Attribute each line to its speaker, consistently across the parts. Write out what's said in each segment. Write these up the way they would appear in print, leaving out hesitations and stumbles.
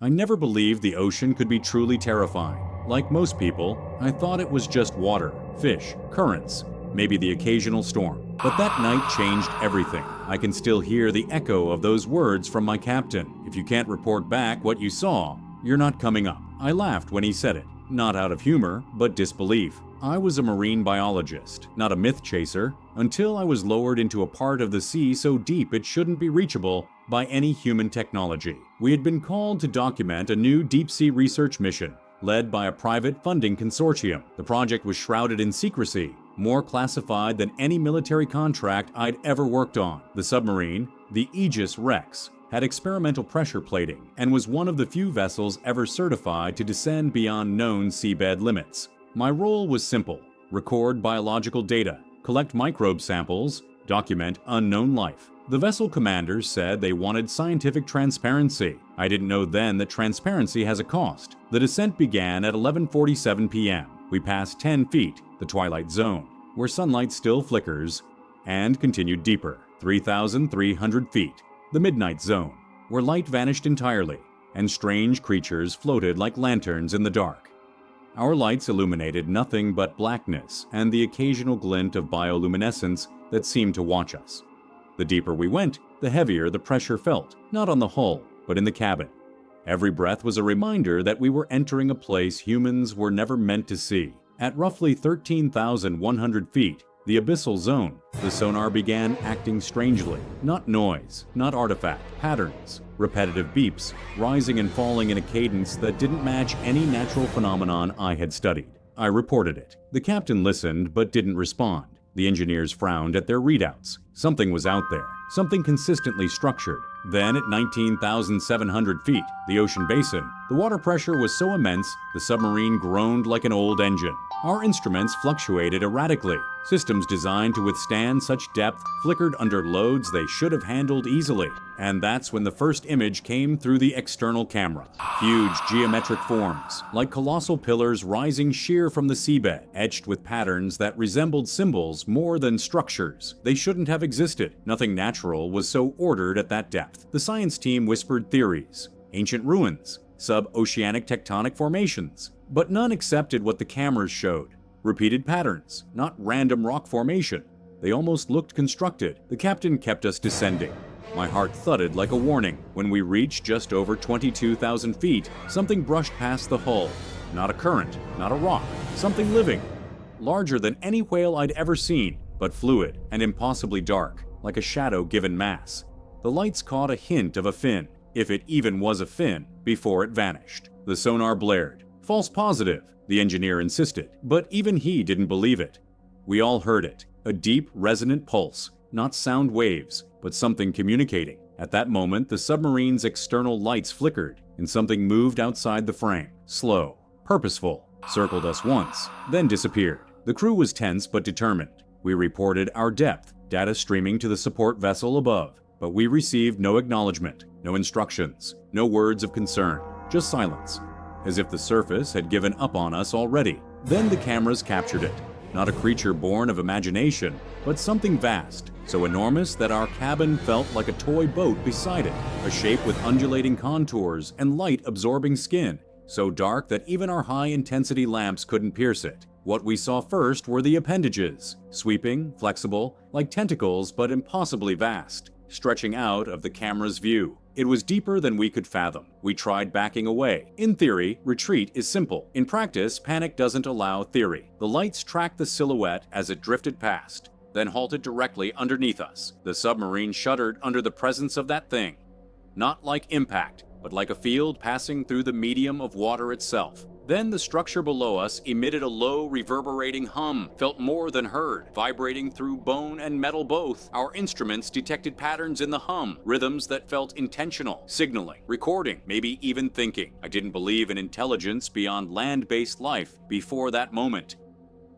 Speaker 1: I never believed the ocean could be truly terrifying. Like most people, I thought it was just water, fish, currents, maybe the occasional storm. But that night changed everything. I can still hear the echo of those words from my captain. If you can't report back what you saw, you're not coming up. I laughed when he said it, not out of humor, but disbelief. I was a marine biologist, not a myth chaser, until I was lowered into a part of the sea so deep it shouldn't be reachable by any human technology. We had been called to document a new deep-sea research mission, led by a private funding consortium. The project was shrouded in secrecy, more classified than any military contract I'd ever worked on. The submarine, the Aegis Rex, had experimental pressure plating and was one of the few vessels ever certified to descend beyond known seabed limits. My role was simple: record biological data, collect microbe samples, document unknown life. The vessel commanders said they wanted scientific transparency. I didn't know then that transparency has a cost. The descent began at 11:47 p.m. We passed 10 feet, the twilight zone, where sunlight still flickers, and continued deeper, 3,300 feet, the midnight zone, where light vanished entirely, and strange creatures floated like lanterns in the dark. Our lights illuminated nothing but blackness and the occasional glint of bioluminescence that seemed to watch us. The deeper we went, the heavier the pressure felt, not on the hull, but in the cabin. Every breath was a reminder that we were entering a place humans were never meant to see. At roughly 13,100 feet, the abyssal zone, the sonar began acting strangely. Not noise, not artifact, patterns, repetitive beeps, rising and falling in a cadence that didn't match any natural phenomenon I had studied. I reported it. The captain listened but didn't respond. The engineers frowned at their readouts. Something was out there, something consistently structured. Then at 19,700 feet, the ocean basin, the water pressure was so immense, the submarine groaned like an old engine. Our instruments fluctuated erratically. Systems designed to withstand such depth flickered under loads they should have handled easily. And that's when the first image came through the external camera. Huge geometric forms, like colossal pillars rising sheer from the seabed, etched with patterns that resembled symbols more than structures. They shouldn't have existed. Nothing natural was so ordered at that depth. The science team whispered theories, ancient ruins, sub-oceanic tectonic formations, but none accepted what the cameras showed. Repeated patterns, not random rock formation. They almost looked constructed. The captain kept us descending. My heart thudded like a warning. When we reached just over 22,000 feet, something brushed past the hull. Not a current, not a rock, something living. Larger than any whale I'd ever seen, but fluid and impossibly dark, like a shadow given mass. The lights caught a hint of a fin, if it even was a fin, before it vanished. The sonar blared. False positive, the engineer insisted, but even he didn't believe it. We all heard it, a deep, resonant pulse, not sound waves, but something communicating. At that moment, the submarine's external lights flickered, and something moved outside the frame, slow, purposeful, circled us once, then disappeared. The crew was tense but determined. We reported our depth, data streaming to the support vessel above, but we received no acknowledgement, no instructions, no words of concern, just silence, as if the surface had given up on us already. Then the cameras captured it. Not a creature born of imagination, but something vast, so enormous that our cabin felt like a toy boat beside it, a shape with undulating contours and light-absorbing skin, so dark that even our high-intensity lamps couldn't pierce it. What we saw first were the appendages, sweeping, flexible, like tentacles but impossibly vast, stretching out of the camera's view. It was deeper than we could fathom. We tried backing away. In theory, retreat is simple. In practice, panic doesn't allow theory. The lights tracked the silhouette as it drifted past, then halted directly underneath us. The submarine shuddered under the presence of that thing. Not like impact, but like a field passing through the medium of water itself. Then the structure below us emitted a low, reverberating hum, felt more than heard, vibrating through bone and metal both. Our instruments detected patterns in the hum, rhythms that felt intentional, signaling, recording, maybe even thinking. I didn't believe in intelligence beyond land-based life before that moment.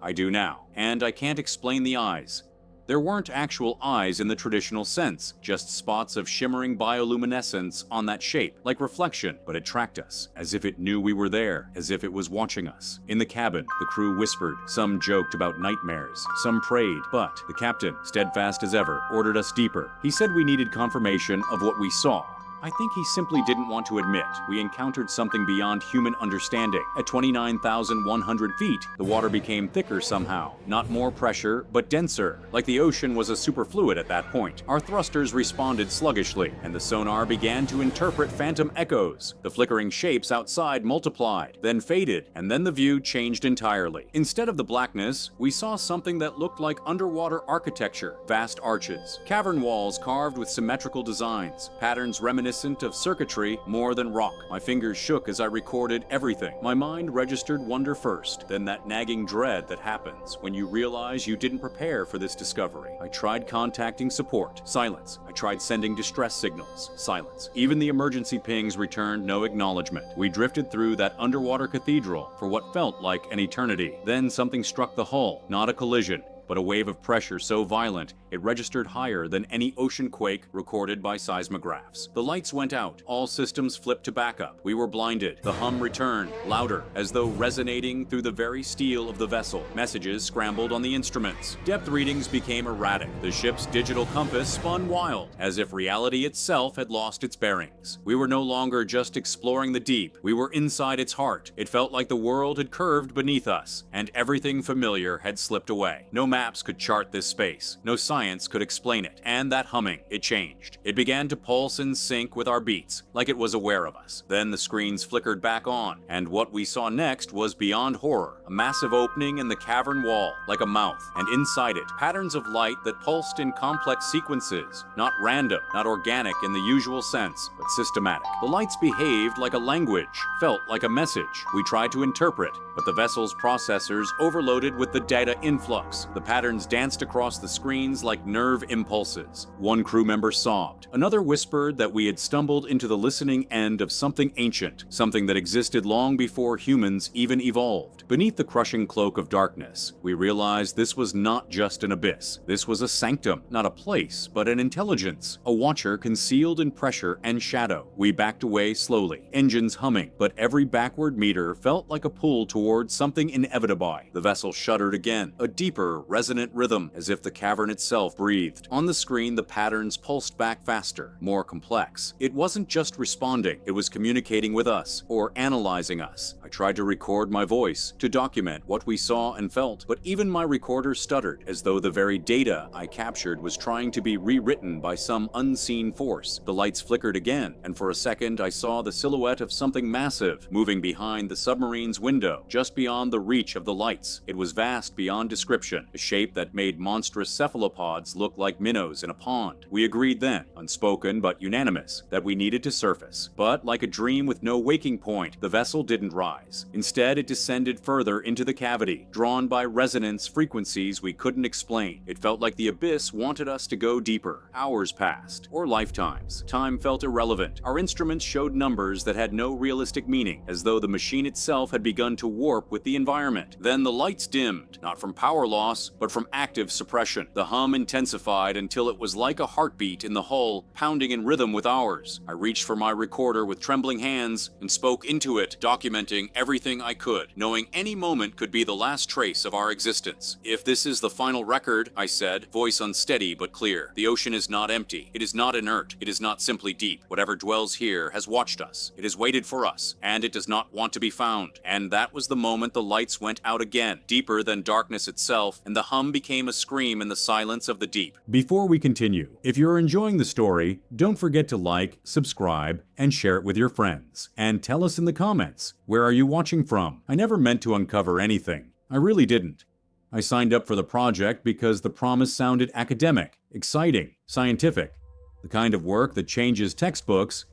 Speaker 1: I do now, and I can't explain the eyes. There weren't actual eyes in the traditional sense, just spots of shimmering bioluminescence on that shape, like reflection, but it tracked us, as if it knew we were there, as if it was watching us. In the cabin, the crew whispered. Some joked about nightmares, some prayed, but the captain, steadfast as ever, ordered us deeper. He said we needed confirmation of what we saw. I think he simply didn't want to admit we encountered something beyond human understanding. At 29,100 feet, the water became thicker somehow. Not more pressure, but denser. Like the ocean was a superfluid at that point. Our thrusters responded sluggishly, and the sonar began to interpret phantom echoes. The flickering shapes outside multiplied, then faded, and then the view changed entirely. Instead of the blackness, we saw something that looked like underwater architecture. Vast arches, cavern walls carved with symmetrical designs, patterns reminiscent of circuitry more than rock. My fingers shook as I recorded everything. My mind registered wonder first, then that nagging dread that happens when you realize you didn't prepare for this discovery. I tried contacting support. Silence. I tried sending distress signals. Silence. Even the emergency pings returned no acknowledgement. We drifted through that underwater cathedral for what felt like an eternity. Then something struck the hull. Not a collision, but a wave of pressure so violent it registered higher than any ocean quake recorded by seismographs. The lights went out. All systems flipped to backup. We were blinded. The hum returned, louder, as though resonating through the very steel of the vessel. Messages scrambled on the instruments. Depth readings became erratic. The ship's digital compass spun wild, as if reality itself had lost its bearings. We were no longer just exploring the deep. We were inside its heart. It felt like the world had curved beneath us, and everything familiar had slipped away. No maps could chart this space. No science could explain it. And that humming, it changed. It began to pulse and sync with our beats, like it was aware of us. Then the screens flickered back on, and what we saw next was beyond horror. A massive opening in the cavern wall, like a mouth, and inside it, patterns of light that pulsed in complex sequences. Not random, not organic in the usual sense, but systematic. The lights behaved like a language, felt like a message. We tried to interpret, but the vessel's processors overloaded with the data influx. The patterns danced across the screens like nerve impulses. One crew member sobbed. Another whispered that we had stumbled into the listening end of something ancient, something that existed long before humans even evolved. Beneath the crushing cloak of darkness, we realized this was not just an abyss. This was a sanctum, not a place, but an intelligence, a watcher concealed in pressure and shadow. We backed away slowly, engines humming, but every backward meter felt like a pull towards something inevitable. The vessel shuddered again, a deeper, resonant rhythm, as if the cavern itself breathed. On the screen, the patterns pulsed back faster, more complex. It wasn't just responding, it was communicating with us, or analyzing us. I tried to record my voice, to document what we saw and felt, but even my recorder stuttered, as though the very data I captured was trying to be rewritten by some unseen force. The lights flickered again, and for a second I saw the silhouette of something massive, moving behind the submarine's window, just beyond the reach of the lights. It was vast beyond description, a shape that made monstrous cephalopods look like minnows in a pond. We agreed then, unspoken but unanimous, that we needed to surface. But like a dream with no waking point, the vessel didn't rise. Instead, it descended further into the cavity, drawn by resonance frequencies we couldn't explain. It felt like the abyss wanted us to go deeper. Hours passed, or lifetimes. Time felt irrelevant. Our instruments showed numbers that had no realistic meaning, as though the machine itself had begun to warp with the environment. Then the lights dimmed, not from power loss, but from active suppression. The hum intensified until it was like a heartbeat in the hull, pounding in rhythm with ours. I reached for my recorder with trembling hands and spoke into it, documenting everything I could, knowing any moment could be the last trace of our existence. If this is the final record, I said, voice unsteady but clear, the ocean is not empty. It is not inert. It is not simply deep. Whatever dwells here has watched us. It has waited for us, and it does not want to be found. And that was the moment the lights went out again, deeper than darkness itself, and the hum became a scream in the silence of the deep. Before we continue, if you're enjoying the story, don't forget to like, subscribe, and share it with your friends. And tell us in the comments, where are you watching from? I never meant to uncover anything. I really didn't. I signed up for the project because the promise sounded academic, exciting, scientific, the kind of work that changes textbooks,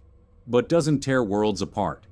Speaker 1: but doesn't tear worlds apart.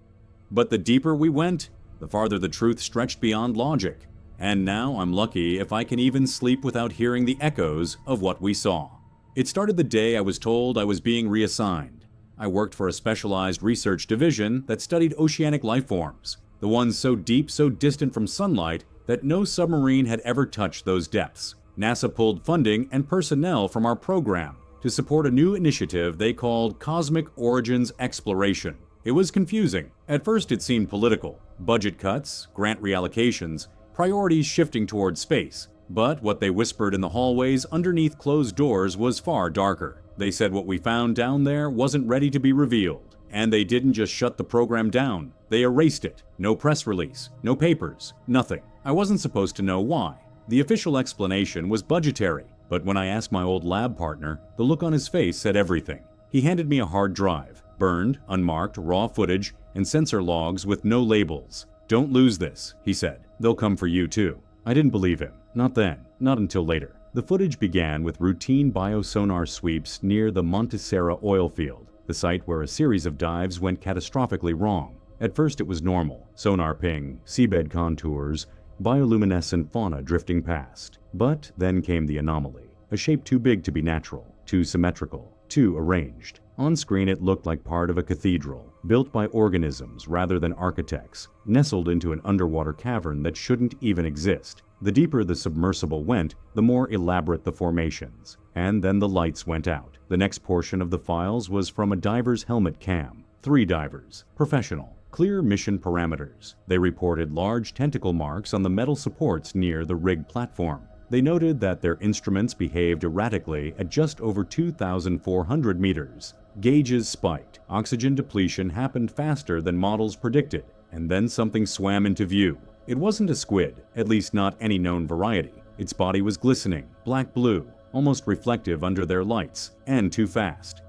Speaker 1: But the deeper we went, the farther the truth stretched beyond logic. And now I'm lucky if I can even sleep without hearing the echoes of what we saw. It started the day I was told I was being reassigned. I worked for a specialized research division that studied oceanic life forms, the ones so deep, so distant from sunlight that no submarine had ever touched those depths. NASA pulled funding and personnel from our program to support a new initiative they called Cosmic Origins Exploration. It was confusing. At first it seemed political. Budget cuts, grant reallocations, priorities shifting towards space. But what they whispered in the hallways underneath closed doors was far darker. They said what we found down there wasn't ready to be revealed. And they didn't just shut the program down, they erased it. No press release, no papers, nothing. I wasn't supposed to know why. The official explanation was budgetary, but when I asked my old lab partner, the look on his face said everything. He handed me a hard drive, burned, unmarked, raw footage, and sensor logs with no labels. "Don't lose this," he said. "They'll come for you too." I didn't believe him. Not then, not until later. The footage began with routine biosonar sweeps near the Montesera oil field, the site where a series of dives went catastrophically wrong. At first it was normal, sonar ping, seabed contours, bioluminescent fauna drifting past. But then came the anomaly, a shape too big to be natural, too symmetrical, too arranged. On screen it looked like part of a cathedral, built by organisms rather than architects, nestled into an underwater cavern that shouldn't even exist. The deeper the submersible went, the more elaborate the formations. And then the lights went out. The next portion of the files was from a diver's helmet cam. 3 divers, professional, clear mission parameters. They reported large tentacle marks on the metal supports near the rig platform. They noted that their instruments behaved erratically at just over 2,400 meters. Gauges spiked. Oxygen depletion happened faster than models predicted. And then something swam into view. It wasn't a squid, at least not any known variety. Its body was glistening, black-blue, almost reflective under their lights, and too fast.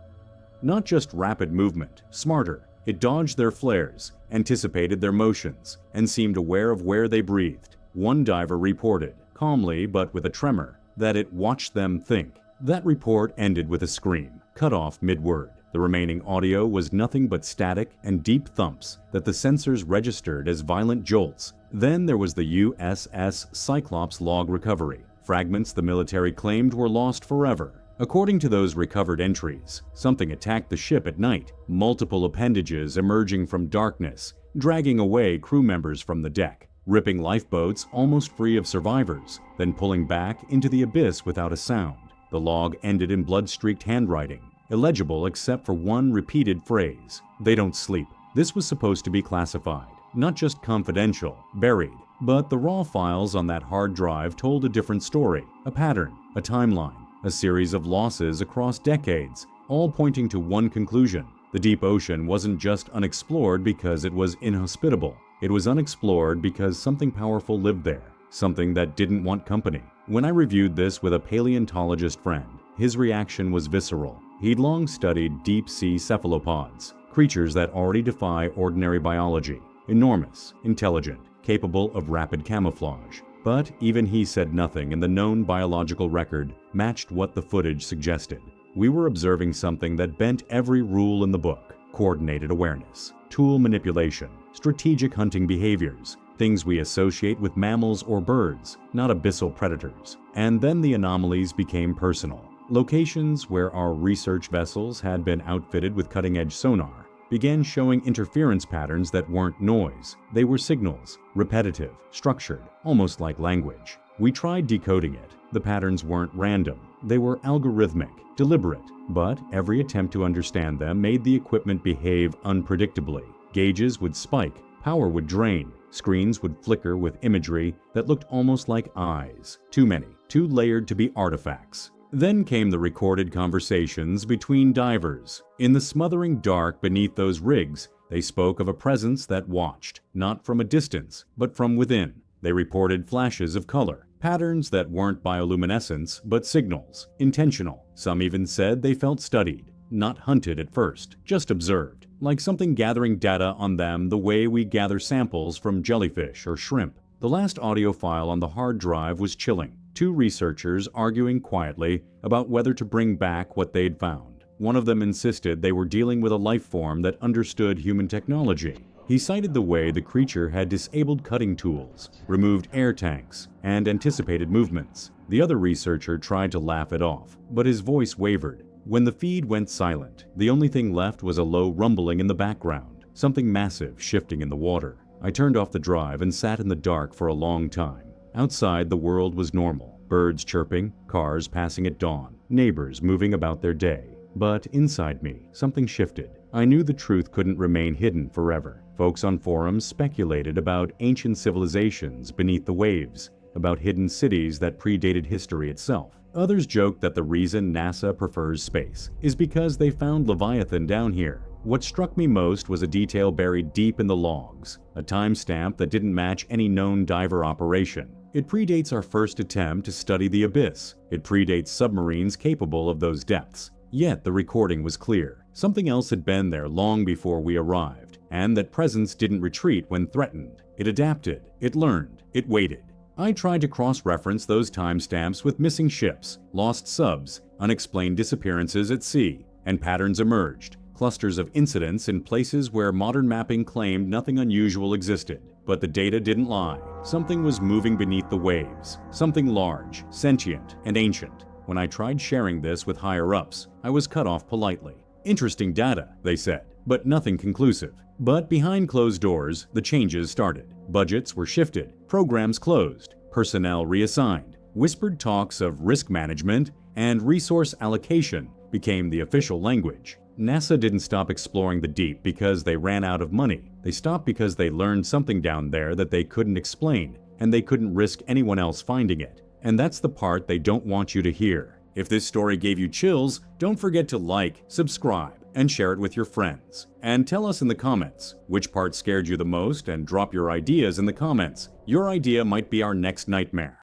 Speaker 1: Not just rapid movement, smarter. It dodged their flares, anticipated their motions, and seemed aware of where they breathed. One diver reported, calmly but with a tremor, that it watched them think. That report ended with a scream, cut off mid-word. The remaining audio was nothing but static and deep thumps that the sensors registered as violent jolts. Then there was the USS Cyclops log recovery. Fragments the military claimed were lost forever. According to those recovered entries, something attacked the ship at night, multiple appendages emerging from darkness, dragging away crew members from the deck, ripping lifeboats almost free of survivors, then pulling back into the abyss without a sound. The log ended in blood-streaked handwriting, illegible except for one repeated phrase: "They don't sleep." This was supposed to be classified, not just confidential, buried. But the raw files on that hard drive told a different story, a pattern, a timeline, a series of losses across decades, all pointing to one conclusion. The deep ocean wasn't just unexplored because it was inhospitable. It was unexplored because something powerful lived there, something that didn't want company. When I reviewed this with a paleontologist friend, his reaction was visceral. He'd long studied deep-sea cephalopods, creatures that already defy ordinary biology, enormous, intelligent, capable of rapid camouflage. But even he said nothing in the known biological record matched what the footage suggested. We were observing something that bent every rule in the book: coordinated awareness, tool manipulation, strategic hunting behaviors, things we associate with mammals or birds, not abyssal predators. And then the anomalies became personal. Locations where our research vessels had been outfitted with cutting-edge sonar began showing interference patterns that weren't noise. They were signals, repetitive, structured, almost like language. We tried decoding it. The patterns weren't random. They were algorithmic, deliberate, but every attempt to understand them made the equipment behave unpredictably. Gauges would spike, power would drain, screens would flicker with imagery that looked almost like eyes. Too many, too layered to be artifacts. Then came the recorded conversations between divers. In the smothering dark beneath those rigs, they spoke of a presence that watched, not from a distance, but from within. They reported flashes of color, patterns that weren't bioluminescence, but signals, intentional. Some even said they felt studied, not hunted at first, just observed, like something gathering data on them the way we gather samples from jellyfish or shrimp. The last audio file on the hard drive was chilling. 2 researchers arguing quietly about whether to bring back what they'd found. One of them insisted they were dealing with a life form that understood human technology. He cited the way the creature had disabled cutting tools, removed air tanks, and anticipated movements. The other researcher tried to laugh it off, but his voice wavered. When the feed went silent, the only thing left was a low rumbling in the background, something massive shifting in the water. I turned off the drive and sat in the dark for a long time. Outside, the world was normal. Birds chirping, cars passing at dawn, neighbors moving about their day. But inside me, something shifted. I knew the truth couldn't remain hidden forever. Folks on forums speculated about ancient civilizations beneath the waves, about hidden cities that predated history itself. Others joked that the reason NASA prefers space is because they found Leviathan down here. What struck me most was a detail buried deep in the logs, a timestamp that didn't match any known diver operation. It predates our first attempt to study the abyss. It predates submarines capable of those depths. Yet the recording was clear. Something else had been there long before we arrived, and that presence didn't retreat when threatened. It adapted, it learned, it waited. I tried to cross-reference those timestamps with missing ships, lost subs, unexplained disappearances at sea, and patterns emerged, clusters of incidents in places where modern mapping claimed nothing unusual existed. But the data didn't lie. Something was moving beneath the waves, something large, sentient, and ancient. When I tried sharing this with higher-ups, I was cut off politely. Interesting data, they said, but nothing conclusive. But behind closed doors, the changes started. Budgets were shifted, programs closed, personnel reassigned. Whispered talks of risk management and resource allocation became the official language. NASA didn't stop exploring the deep because they ran out of money. They stopped because they learned something down there that they couldn't explain, and they couldn't risk anyone else finding it. And that's the part they don't want you to hear. If this story gave you chills, don't forget to like, subscribe, and share it with your friends. And tell us in the comments which part scared you the most, and drop your ideas in the comments. Your idea might be our next nightmare.